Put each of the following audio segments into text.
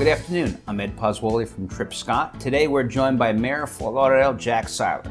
Good afternoon. I'm Ed Pozzuoli from Tripp Scott. Today we're joined by Mayor of Fort Lauderdale, Jack Seiler.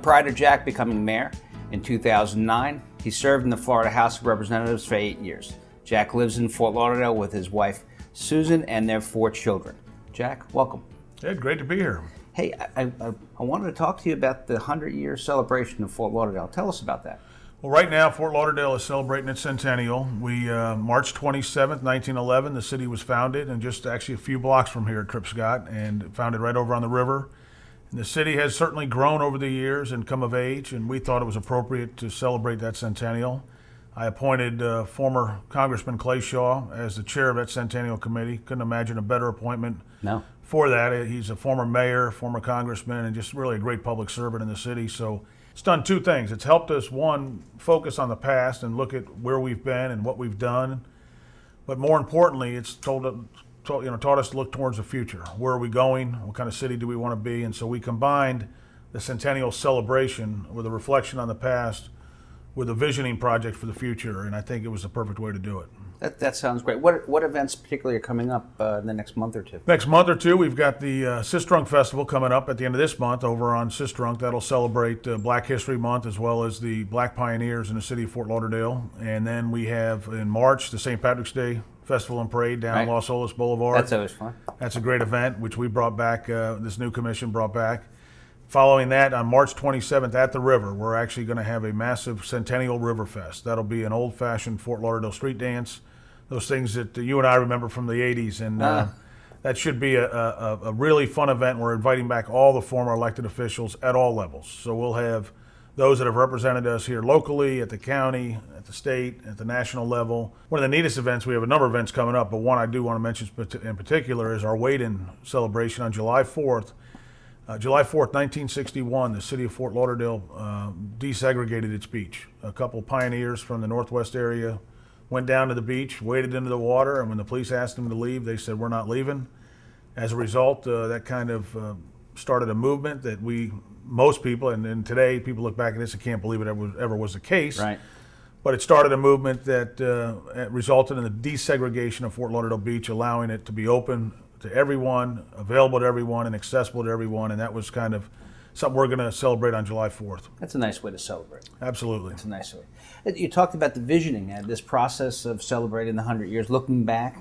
Prior to Jack becoming mayor in 2009, he served in the Florida House of Representatives for 8 years. Jack lives in Fort Lauderdale with his wife, Susan, and their 4 children. Jack, welcome. Ed, great to be here. Hey, I wanted to talk to you about the 100-year celebration of Fort Lauderdale. Tell us about that. Well, right now, Fort Lauderdale is celebrating its centennial. March 27th, 1911, the city was founded, and just actually a few blocks from here at Tripp Scott, and founded right over on the river. And the city has certainly grown over the years and come of age, and we thought it was appropriate to celebrate that centennial. I appointed former Congressman Clay Shaw as the chair of that centennial committee. Couldn't imagine a better appointment for that. He's a former mayor, former congressman, and just really a great public servant in the city. So it's done 2 things. It's helped us, one, focus on the past and look at where we've been and what we've done. But more importantly, it's taught us to look towards the future. Where are we going? What kind of city do we want to be? And so we combined the centennial celebration with a reflection on the past with a visioning project for the future, and I think it was the perfect way to do it. That sounds great. What events particularly are coming up in the next month or two? Next month or two, we've got the Sistrunk Festival coming up at the end of this month over on Sistrunk. That'll celebrate Black History Month as well as the Black Pioneers in the city of Fort Lauderdale. And then we have in March the St. Patrick's Day Festival and Parade down Los Olas Boulevard. That's always fun. That's a great event, which we brought back, this new commission brought back. Following that, on March 27th at the river, we're actually going to have a massive Centennial River Fest. That'll be an old-fashioned Fort Lauderdale street dance, those things that you and I remember from the 80s. And that should be a really fun event. We're inviting back all the former elected officials at all levels. So we'll have those that have represented us here locally, at the county, at the state, at the national level. One of the neatest events, we have a number of events coming up, but one I do want to mention in particular is our Wade-In celebration on July 4th. July 4th, 1961, the city of Fort Lauderdale desegregated its beach. A couple pioneers from the northwest area went down to the beach, waded into the water, and when the police asked them to leave, they said, "We're not leaving." As a result, that kind of started a movement that most people, and today people look back at this and can't believe it ever was the case. Right. But it started a movement that resulted in the desegregation of Fort Lauderdale Beach, allowing it to be open to everyone, available to everyone, and accessible to everyone, and that was kind of something we're going to celebrate on July 4th. That's a nice way to celebrate. Absolutely. That's a nice way. You talked about the visioning, this process of celebrating the 100 years, looking back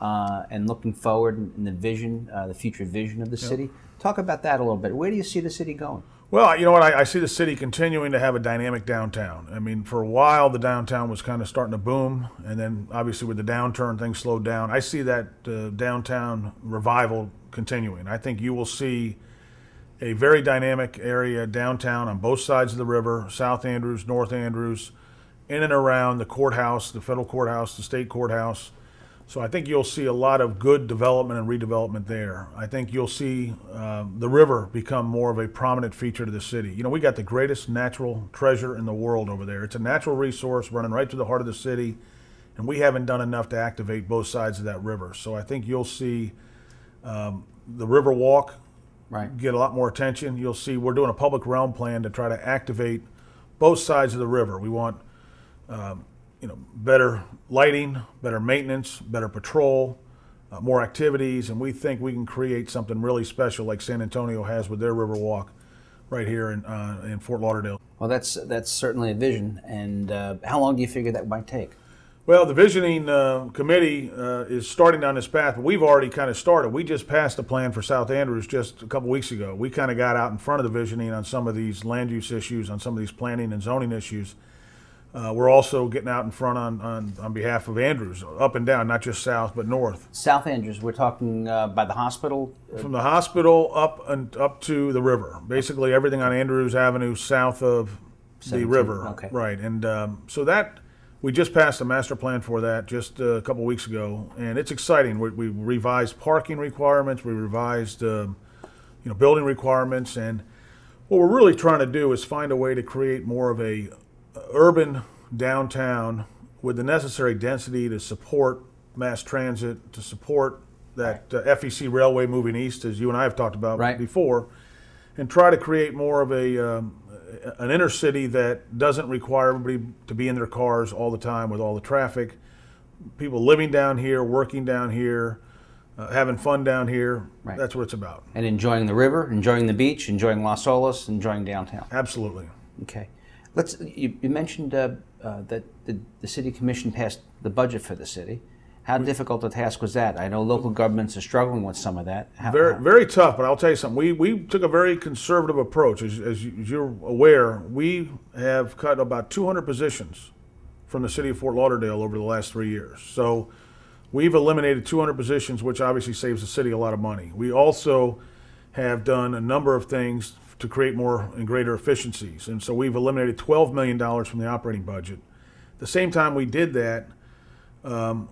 and looking forward in the vision, the future vision of the city. Talk about that a little bit. Where do you see the city going? Well, you know what, I see the city continuing to have a dynamic downtown. I mean, for a while, the downtown was kind of starting to boom, and then obviously with the downturn, things slowed down. I see that downtown revival continuing. I think you will see a very dynamic area downtown on both sides of the river, South Andrews, North Andrews, in and around the courthouse, the federal courthouse, the state courthouse. So I think you'll see a lot of good development and redevelopment there. I think you'll see the river become more of a prominent feature to the city. You know, we got the greatest natural treasure in the world over there. It's a natural resource running right through the heart of the city, and we haven't done enough to activate both sides of that river. So I think you'll see the River Walk get a lot more attention. You'll see we're doing a public realm plan to try to activate both sides of the river. We want better lighting, better maintenance, better patrol, more activities, and we think we can create something really special like San Antonio has with their River Walk right here in Fort Lauderdale. Well, that's certainly a vision. And how long do you figure that might take? Well, the visioning committee is starting down this path, but we've already kind of started. We just passed a plan for South Andrews just a couple weeks ago. We kind of got out in front of the visioning on some of these land use issues, on some of these planning and zoning issues. We're also getting out in front on behalf of Andrews, up and down, not just south, but north. South Andrews, we're talking by the hospital? From the hospital up to the river. Basically everything on Andrews Avenue south of 17, the river. Okay. Right, and so that, we just passed a master plan for that just a couple weeks ago, and it's exciting. We revised parking requirements, we revised building requirements, and what we're really trying to do is find a way to create more of a urban downtown with the necessary density to support mass transit, to support that FEC railway moving east, as you and I have talked about before, and try to create more of an inner city that doesn't require everybody to be in their cars all the time with all the traffic. People living down here, working down here, having fun down here. Right. That's what it's about. And enjoying the river, enjoying the beach, enjoying Las Olas, enjoying downtown. Absolutely. Okay. You mentioned that the City Commission passed the budget for the city. How difficult a task was that? I know local governments are struggling with some of that. Very tough, but I'll tell you something. We took a very conservative approach. As you're aware, we have cut about 200 positions from the city of Fort Lauderdale over the last 3 years. So we've eliminated 200 positions, which obviously saves the city a lot of money. We also have done a number of things to create more and greater efficiencies. And so we've eliminated $12 million from the operating budget. At the same time we did that,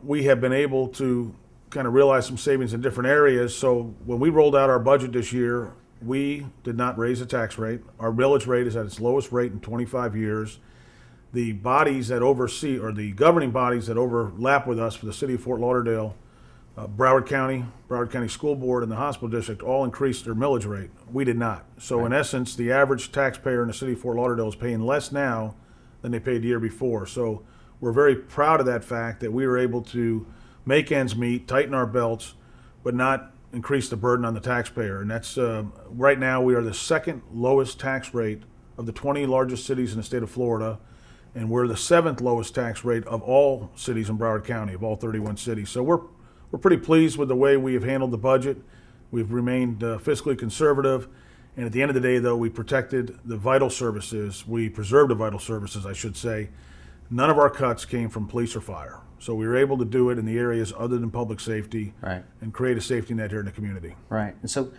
we have been able to kind of realize some savings in different areas. So when we rolled out our budget this year, we did not raise the tax rate. Our millage rate is at its lowest rate in 25 years. The bodies that oversee, or the governing bodies that overlap with us for the city of Fort Lauderdale, Broward County School Board, and the hospital district all increased their millage rate. We did not. So right. In essence, the average taxpayer in the city of Fort Lauderdale is paying less now than they paid the year before. So we're very proud of that fact that we were able to make ends meet, tighten our belts, but not increase the burden on the taxpayer. And that's right now we are the second lowest tax rate of the 20 largest cities in the state of Florida, and we're the 7th lowest tax rate of all cities in Broward County, of all 31 cities. So we're pretty pleased with the way we have handled the budget. We've remained fiscally conservative, and at the end of the day, though, we protected the vital services. We preserved the vital services, I should say. None of our cuts came from police or fire. So we were able to do it in the areas other than public safety, right, and create a safety net here in the community. Right. And so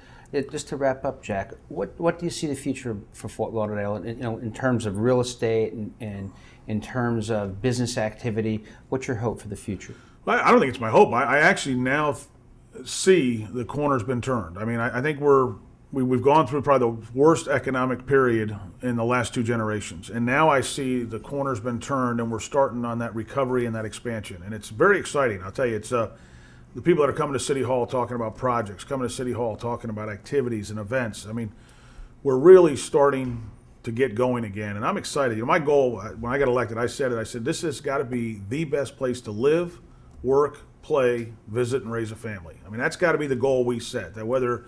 just to wrap up, Jack, what do you see the future for Fort Lauderdale in terms of real estate and in terms of business activity? What's your hope for the future? I don't think it's my hope. I actually now see the corner's been turned. I mean, I think we've gone through probably the worst economic period in the last 2 generations. And now I see the corner's been turned and we're starting on that recovery and that expansion. And it's very exciting. I'll tell you, it's the people that are coming to City Hall talking about projects, coming to City Hall talking about activities and events. I mean, we're really starting to get going again. And I'm excited. You know, my goal, when I got elected, I said this has got to be the best place to live, work, play, visit, and raise a family. I mean, that's got to be the goal we set, that whether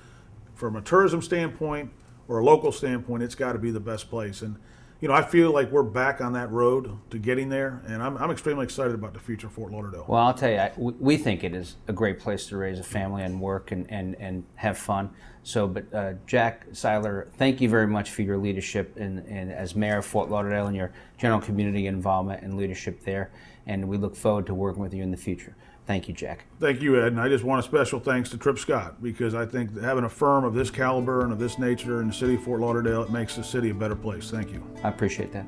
from a tourism standpoint or a local standpoint, it's got to be the best place. And, you know, I feel like we're back on that road to getting there, and I'm extremely excited about the future of Fort Lauderdale. Well, I'll tell you, we think it is a great place to raise a family and work and have fun. So, but Jack Seiler, thank you very much for your leadership and as mayor of Fort Lauderdale and your general community involvement and leadership there. And we look forward to working with you in the future. Thank you, Jack. Thank you, Ed. And I just want a special thanks to Tripp Scott, because I think having a firm of this caliber and of this nature in the city of Fort Lauderdale, it makes the city a better place. Thank you. I appreciate that.